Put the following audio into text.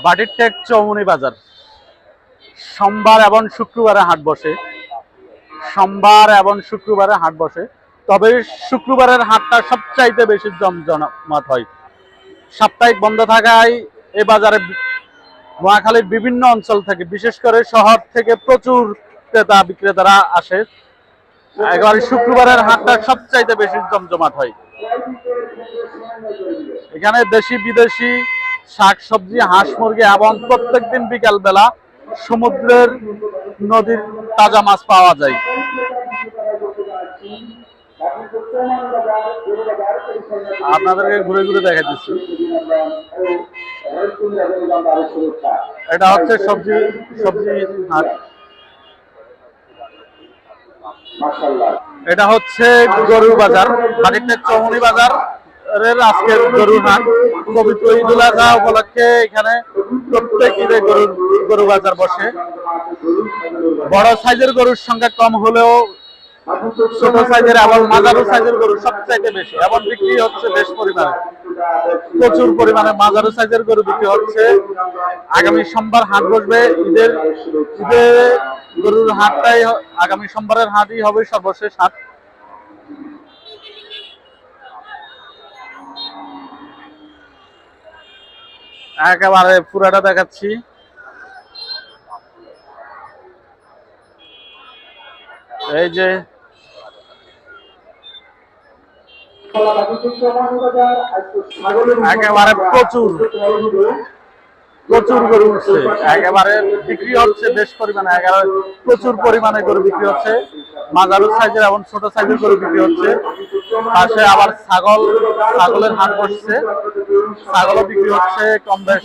বাটিরটেক চৌমুহনী বাজার সোমবার এবং শুক্রবারে হাট বসে। সোমবার এবং শুক্রবারে হাট বসে, তবে শুক্রবারের হাটটা সবচাইতে বেশি জমজমাট হয়। সাপ্তাহিক বন্ধ থাকায় এই বাজারে নোয়াখালীর বিভিন্ন অঞ্চল থেকে, বিশেষ করে শহর থেকে প্রচুর ক্রেতা বিক্রেতারা আসে। একেবারে শুক্রবারের হাটটা সবচাইতে বেশি জমজমাট হয়। এখানে দেশি বিদেশি শাক সবজি, হাঁস মুরগি এবং প্রত্যেকদিন বিকাল বেলা সমুদ্রের নদীর তাজা মাছ পাওয়া যায়। আপনাদেরকে ঘুরে ঘুরে দেখা দিচ্ছি। এটা হচ্ছে সবজি হাট। এটা হচ্ছে গরুর বাজার, বাটিরটেক চৌমুহনী বাজার আজকের গরুর হাট। পবিত্র ঈদুল আজহা উপলক্ষে এখানে প্রত্যেক ঈদে গরু বাজার বসে। বড় সাইজের গরুর সংখ্যা কম হলেও ছোট সাইজের এবং মাঝারু সাইজের গরু সবচাইতে বেশি, এবং বিক্রি হচ্ছে বেশ পরিমাণে, প্রচুর পরিমাণে মাঝারু সাইজের গরু বিক্রি হচ্ছে। আগামী সোমবার হাট বসবে। ঈদের গরুর হাটটাই আগামী সোমবারের হাটই হবে সর্বশেষ হাট। একেবারে পুরাটা দেখাচ্ছি। এই যে একেবারে প্রচুর গরু উঠছে, একেবারে বিক্রি হচ্ছে বেশ পরিমাণে, একেবারে প্রচুর পরিমাণে গরু বিক্রি হচ্ছে। মাঝারু সাইজের এবং ছোট সাইজের গরু বিক্রি হচ্ছে। পাশে আবার ছাগলের হাট বসছে, ছাগলও বিক্রি হচ্ছে কম বেশ।